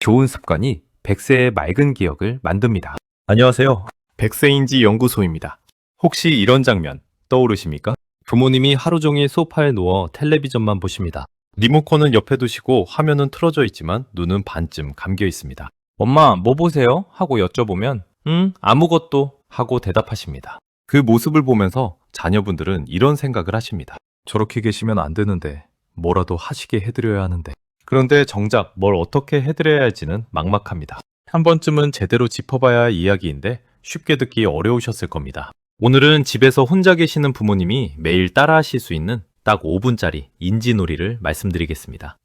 좋은 습관이 100세의 맑은 기억을 만듭니다. 안녕하세요. 100세인지 연구소입니다. 혹시 이런 장면 떠오르십니까? 부모님이 하루 종일 소파에 누워 텔레비전만 보십니다. 리모컨은 옆에 두시고 화면은 틀어져 있지만 눈은 반쯤 감겨 있습니다. 엄마, 뭐 보세요? 하고 여쭤보면 아무것도 하고 대답하십니다. 그 모습을 보면서 자녀분들은 이런 생각을 하십니다. 저렇게 계시면 안 되는데 뭐라도 하시게 해드려야 하는데. 그런데 정작 뭘 어떻게 해드려야 할지는 막막합니다. 한 번쯤은 제대로 짚어봐야 할 이야기인데 쉽게 듣기 어려우셨을 겁니다. 오늘은 집에서 혼자 계시는 부모님이 매일 따라하실 수 있는 딱 5분짜리 인지놀이를 말씀드리겠습니다.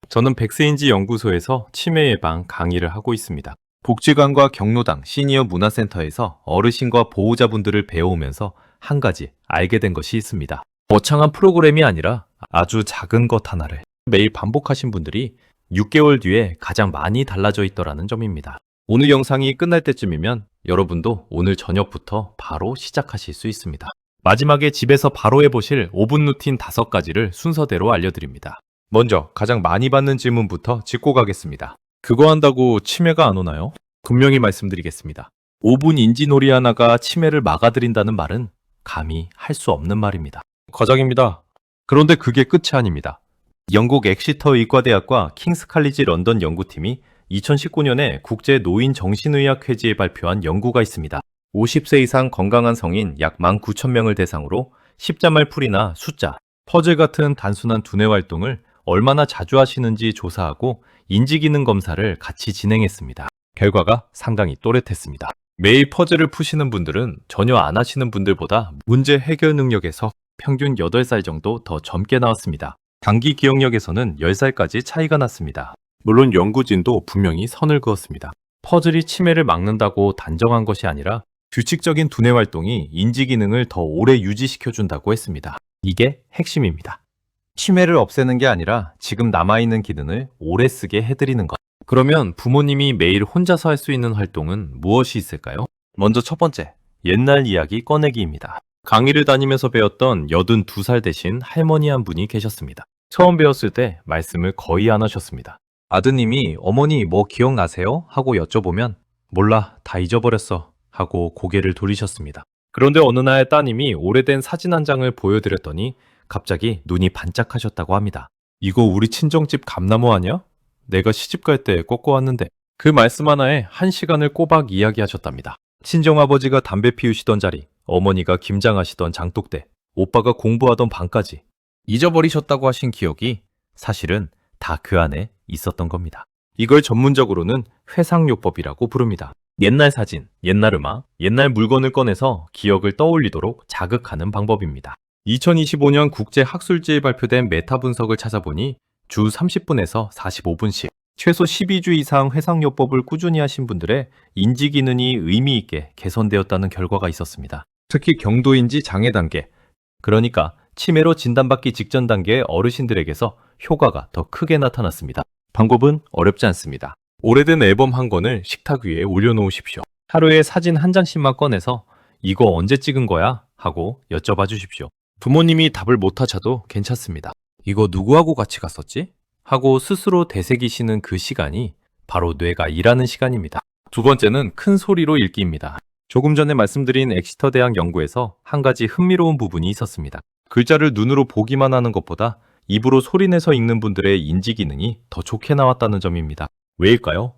저는 백세인지 연구소에서 치매 예방 강의를 하고 있습니다. 복지관과 경로당, 시니어 문화센터에서 어르신과 보호자분들을 배워오면서 한 가지 알게 된 것이 있습니다. 거창한 프로그램이 아니라 아주 작은 것 하나를 매일 반복하신 분들이 6개월 뒤에 가장 많이 달라져 있더라는 점입니다. 오늘 영상이 끝날 때쯤이면 여러분도 오늘 저녁부터 바로 시작하실 수 있습니다. 마지막에 집에서 바로 해보실 5분 루틴 5가지를 순서대로 알려드립니다. 먼저 가장 많이 받는 질문부터 짚고 가겠습니다. 그거 한다고 치매가 안 오나요? 분명히 말씀드리겠습니다. 5분 인지놀이 하나가 치매를 막아드린다는 말은 감히 할 수 없는 말입니다. 과장입니다. 그런데 그게 끝이 아닙니다. 영국 엑시터 의과대학과 킹스 칼리지 런던 연구팀이 2019년에 국제 노인 정신의학 회지에 발표한 연구가 있습니다. 50세 이상 건강한 성인 약 19,000명을 대상으로 십자말 풀이나 숫자, 퍼즐 같은 단순한 두뇌 활동을 얼마나 자주 하시는지 조사하고 인지기능 검사를 같이 진행했습니다. 결과가 상당히 또렷했습니다. 매일 퍼즐을 푸시는 분들은 전혀 안 하시는 분들보다 문제 해결 능력에서 평균 8살 정도 더 젊게 나왔습니다. 단기 기억력에서는 10살까지 차이가 났습니다. 물론 연구진도 분명히 선을 그었습니다. 퍼즐이 치매를 막는다고 단정한 것이 아니라 규칙적인 두뇌 활동이 인지 기능을 더 오래 유지시켜준다고 했습니다. 이게 핵심입니다. 치매를 없애는 게 아니라 지금 남아있는 기능을 오래 쓰게 해드리는 것. 그러면 부모님이 매일 혼자서 할 수 있는 활동은 무엇이 있을까요? 먼저 첫 번째, 옛날 이야기 꺼내기입니다. 강의를 다니면서 배웠던 82살 되신 할머니 한 분이 계셨습니다. 처음 배웠을 때 말씀을 거의 안 하셨습니다. 아드님이 어머니 뭐 기억나세요? 하고 여쭤보면 몰라, 다 잊어버렸어 하고 고개를 돌리셨습니다. 그런데 어느 날 따님이 오래된 사진 한 장을 보여드렸더니 갑자기 눈이 반짝하셨다고 합니다. 이거 우리 친정집 감나무 아니야? 내가 시집갈 때 꺾어왔는데. 그 말씀 하나에 1시간을 꼬박 이야기하셨답니다. 친정아버지가 담배 피우시던 자리, 어머니가 김장하시던 장독대, 오빠가 공부하던 방까지 잊어버리셨다고 하신 기억이 사실은 다 그 안에 있었던 겁니다. 이걸 전문적으로는 회상요법이라고 부릅니다. 옛날 사진, 옛날 음악, 옛날 물건을 꺼내서 기억을 떠올리도록 자극하는 방법입니다. 2025년 국제학술지에 발표된 메타 분석을 찾아보니 주 30분에서 45분씩 최소 12주 이상 회상요법을 꾸준히 하신 분들의 인지 기능이 의미 있게 개선되었다는 결과가 있었습니다. 특히 경도인지 장애 단계, 그러니까 치매로 진단받기 직전 단계의 어르신들에게서 효과가 더 크게 나타났습니다. 방법은 어렵지 않습니다. 오래된 앨범 한 권을 식탁 위에 올려놓으십시오. 하루에 사진 한 장씩만 꺼내서 이거 언제 찍은 거야? 하고 여쭤봐 주십시오. 부모님이 답을 못 하셔도 괜찮습니다. 이거 누구하고 같이 갔었지? 하고 스스로 되새기시는 그 시간이 바로 뇌가 일하는 시간입니다. 두 번째는 큰 소리로 읽기입니다. 조금 전에 말씀드린 엑시터 대학 연구에서 한 가지 흥미로운 부분이 있었습니다. 글자를 눈으로 보기만 하는 것보다 입으로 소리내서 읽는 분들의 인지 기능이 더 좋게 나왔다는 점입니다. 왜일까요?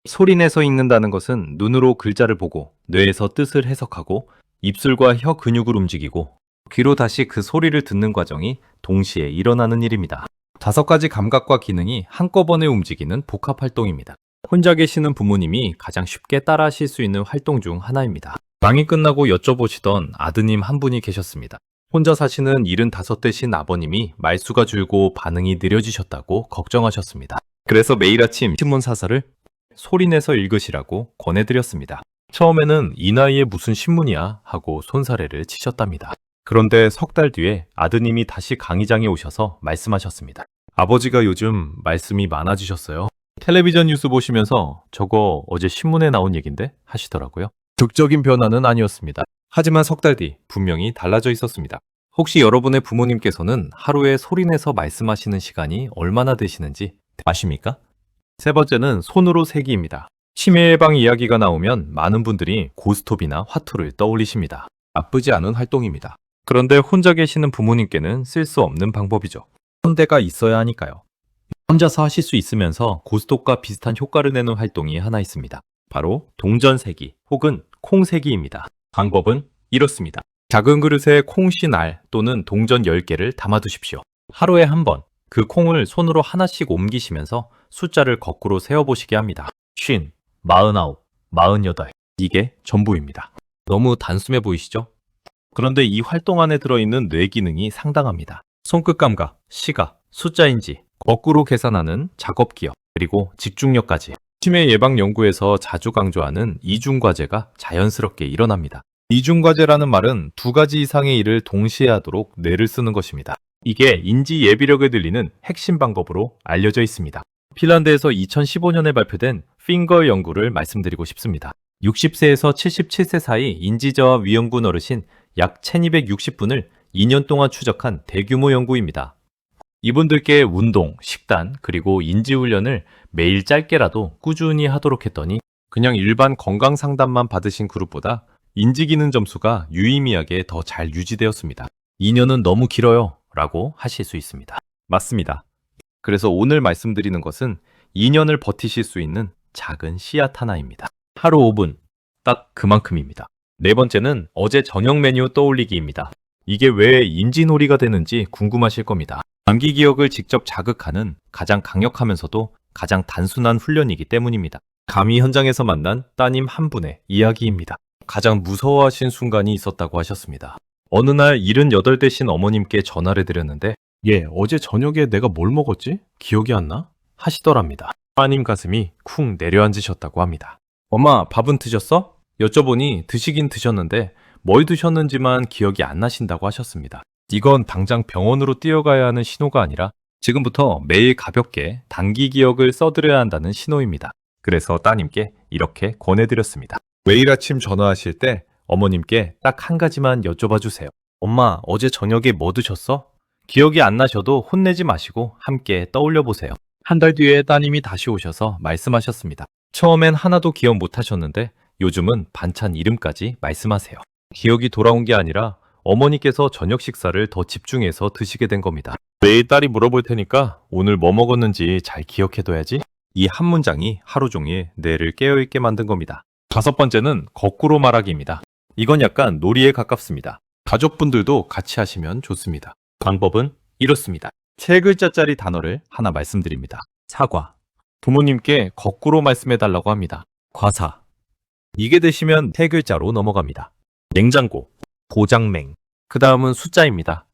소리내서 읽는다는 것은 눈으로 글자를 보고 뇌에서 뜻을 해석하고 입술과 혀 근육을 움직이고 귀로 다시 그 소리를 듣는 과정이 동시에 일어나는 일입니다. 5가지 감각과 기능이 한꺼번에 움직이는 복합 활동입니다. 혼자 계시는 부모님이 가장 쉽게 따라하실 수 있는 활동 중 하나입니다. 강의 끝나고 여쭤보시던 아드님 한 분이 계셨습니다. 혼자 사시는 75되신 아버님이 말수가 줄고 반응이 느려지셨다고 걱정하셨습니다. 그래서 매일 아침 신문 사설을 소리내서 읽으시라고 권해드렸습니다. 처음에는 이 나이에 무슨 신문이야 하고 손사래를 치셨답니다. 그런데 석 달 뒤에 아드님이 다시 강의장에 오셔서 말씀하셨습니다. 아버지가 요즘 말씀이 많아지셨어요. 텔레비전 뉴스 보시면서 저거 어제 신문에 나온 얘긴데 하시더라고요. 극적인 변화는 아니었습니다. 하지만 석 달 뒤 분명히 달라져 있었습니다. 혹시 여러분의 부모님께서는 하루에 소리내서 말씀하시는 시간이 얼마나 되시는지 아십니까? 세 번째는 손으로 세기입니다. 치매 예방 이야기가 나오면 많은 분들이 고스톱이나 화투를 떠올리십니다. 나쁘지 않은 활동입니다. 그런데 혼자 계시는 부모님께는 쓸 수 없는 방법이죠. 손대가 있어야 하니까요. 혼자서 하실 수 있으면서 고스톱과 비슷한 효과를 내는 활동이 하나 있습니다. 바로 동전세기 혹은 콩세기입니다. 방법은 이렇습니다. 작은 그릇에 콩씨알 또는 동전 10개를 담아두십시오. 하루에 한 번 그 콩을 손으로 하나씩 옮기시면서 숫자를 거꾸로 세어보시게 합니다. 50, 49, 48 이게 전부입니다. 너무 단숨해 보이시죠? 그런데 이 활동 안에 들어있는 뇌 기능이 상당합니다. 손끝 감각, 시각, 숫자인지, 거꾸로 계산하는 작업 기억, 그리고 집중력까지. 치매 예방 연구에서 자주 강조하는 이중과제가 자연스럽게 일어납니다. 이중과제라는 말은 두 가지 이상의 일을 동시에 하도록 뇌를 쓰는 것입니다. 이게 인지 예비력을 늘리는 핵심 방법으로 알려져 있습니다. 핀란드에서 2015년에 발표된 핑거 연구를 말씀드리고 싶습니다. 60세에서 77세 사이 인지저하 위험군 어르신 약 1260분을 2년 동안 추적한 대규모 연구입니다. 이분들께 운동, 식단, 그리고 인지훈련을 매일 짧게라도 꾸준히 하도록 했더니 그냥 일반 건강 상담만 받으신 그룹보다 인지기능 점수가 유의미하게 더 잘 유지되었습니다. 2년은 너무 길어요 라고 하실 수 있습니다. 맞습니다. 그래서 오늘 말씀드리는 것은 2년을 버티실 수 있는 작은 씨앗 하나입니다. 하루 5분, 딱 그만큼입니다. 네 번째는 어제 저녁 메뉴 떠올리기입니다. 이게 왜 인지놀이가 되는지 궁금하실 겁니다. 암기 기억을 직접 자극하는 가장 강력하면서도 가장 단순한 훈련이기 때문입니다. 감이 현장에서 만난 따님 한 분의 이야기입니다. 가장 무서워하신 순간이 있었다고 하셨습니다. 어느 날 78되신 어머님께 전화를 드렸는데 어제 저녁에 내가 뭘 먹었지? 기억이 안 나? 하시더랍니다. 따님 가슴이 쿵 내려앉으셨다고 합니다. 엄마, 밥은 드셨어? 여쭤보니 드시긴 드셨는데 뭘 드셨는지만 기억이 안 나신다고 하셨습니다. 이건 당장 병원으로 뛰어가야 하는 신호가 아니라 지금부터 매일 가볍게 단기 기억을 써드려야 한다는 신호입니다. 그래서 따님께 이렇게 권해드렸습니다. 매일 아침 전화하실 때 어머님께 딱 한 가지만 여쭤봐 주세요. 엄마, 어제 저녁에 뭐 드셨어? 기억이 안 나셔도 혼내지 마시고 함께 떠올려 보세요. 한 달 뒤에 따님이 다시 오셔서 말씀하셨습니다. 처음엔 하나도 기억 못 하셨는데 요즘은 반찬 이름까지 말씀하세요. 기억이 돌아온 게 아니라 어머니께서 저녁 식사를 더 집중해서 드시게 된 겁니다. 매일 딸이 물어볼 테니까 오늘 뭐 먹었는지 잘 기억해둬야지. 이 한 문장이 하루 종일 뇌를 깨어있게 만든 겁니다. 다섯 번째는 거꾸로 말하기입니다. 이건 약간 놀이에 가깝습니다. 가족분들도 같이 하시면 좋습니다. 방법은 이렇습니다. 세 글자짜리 단어를 하나 말씀드립니다. 사과. 부모님께 거꾸로 말씀해달라고 합니다. 과사. 이게 되시면 세 글자로 넘어갑니다. 냉장고. 고장맹. 그 다음은 숫자입니다.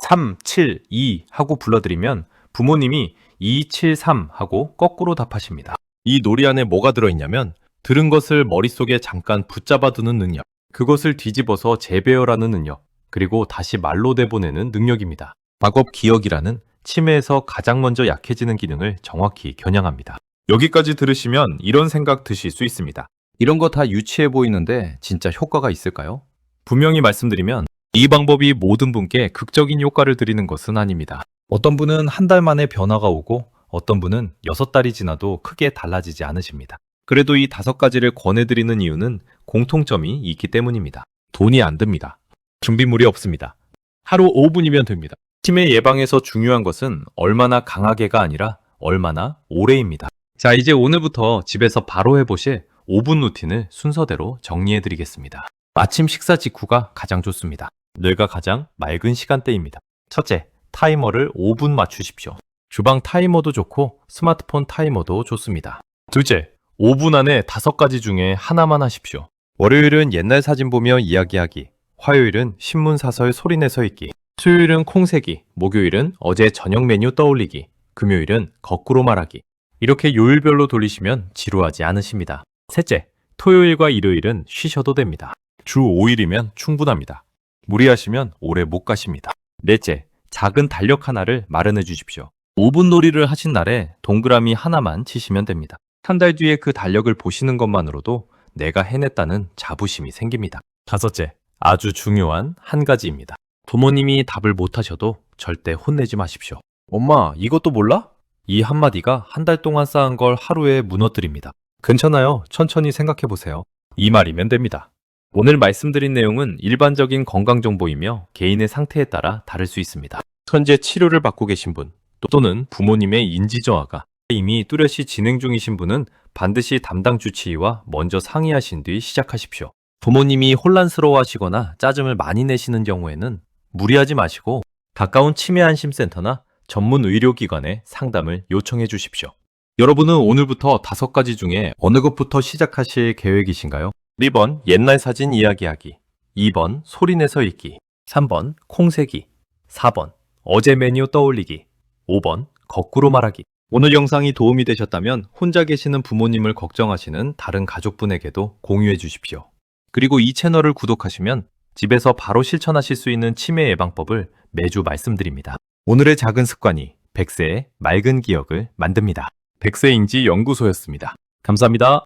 3, 7, 2 하고 불러드리면 부모님이 2, 7, 3 하고 거꾸로 답하십니다. 이 놀이 안에 뭐가 들어있냐면 들은 것을 머릿속에 잠깐 붙잡아두는 능력, 그것을 뒤집어서 재배열하는 능력, 그리고 다시 말로 내보내는 능력입니다. 과거 기억이라는 치매에서 가장 먼저 약해지는 기능을 정확히 겨냥합니다. 여기까지 들으시면 이런 생각 드실 수 있습니다. 이런 거 다 유치해 보이는데 진짜 효과가 있을까요? 분명히 말씀드리면 이 방법이 모든 분께 극적인 효과를 드리는 것은 아닙니다. 어떤 분은 한 달 만에 변화가 오고 어떤 분은 6달이 지나도 크게 달라지지 않으십니다. 그래도 이 5가지를 권해드리는 이유는 공통점이 있기 때문입니다. 돈이 안 듭니다. 준비물이 없습니다. 하루 5분이면 됩니다. 치매 예방에서 중요한 것은 얼마나 강하게가 아니라 얼마나 오래입니다. 자, 이제 오늘부터 집에서 바로 해보실 5분 루틴을 순서대로 정리해드리겠습니다. 아침 식사 직후가 가장 좋습니다. 뇌가 가장 맑은 시간대입니다. 첫째, 타이머를 5분 맞추십시오. 주방 타이머도 좋고 스마트폰 타이머도 좋습니다. 둘째, 5분 안에 5가지 중에 하나만 하십시오. 월요일은 옛날 사진 보며 이야기하기, 화요일은 신문 사설 소리내서 읽기, 수요일은 콩세기, 목요일은 어제 저녁 메뉴 떠올리기, 금요일은 거꾸로 말하기. 이렇게 요일별로 돌리시면 지루하지 않으십니다. 셋째, 토요일과 일요일은 쉬셔도 됩니다. 주 5일이면 충분합니다. 무리하시면 오래 못 가십니다. 넷째, 작은 달력 하나를 마련해 주십시오. 5분 놀이를 하신 날에 동그라미 하나만 치시면 됩니다. 한 달 뒤에 그 달력을 보시는 것만으로도 내가 해냈다는 자부심이 생깁니다. 다섯째, 아주 중요한 한 가지입니다. 부모님이 답을 못 하셔도 절대 혼내지 마십시오. 엄마, 이것도 몰라? 이 한마디가 한 달 동안 쌓은 걸 하루에 무너뜨립니다. 괜찮아요. 천천히 생각해보세요. 이 말이면 됩니다. 오늘 말씀드린 내용은 일반적인 건강정보이며 개인의 상태에 따라 다를 수 있습니다. 현재 치료를 받고 계신 분, 또는 부모님의 인지저하가 이미 뚜렷이 진행 중이신 분은 반드시 담당 주치의와 먼저 상의하신 뒤 시작하십시오. 부모님이 혼란스러워하시거나 짜증을 많이 내시는 경우에는 무리하지 마시고 가까운 치매안심센터나 전문 의료기관에 상담을 요청해 주십시오. 여러분은 오늘부터 5가지 중에 어느 것부터 시작하실 계획이신가요? 1번 옛날 사진 이야기하기, 2번 소리내서 읽기, 3번 콩세기, 4번 어제 메뉴 떠올리기, 5번 거꾸로 말하기. 오늘 영상이 도움이 되셨다면 혼자 계시는 부모님을 걱정하시는 다른 가족분에게도 공유해 주십시오. 그리고 이 채널을 구독하시면 집에서 바로 실천하실 수 있는 치매 예방법을 매주 말씀드립니다. 오늘의 작은 습관이 100세의 맑은 기억을 만듭니다. 백세인지 연구소였습니다. 감사합니다.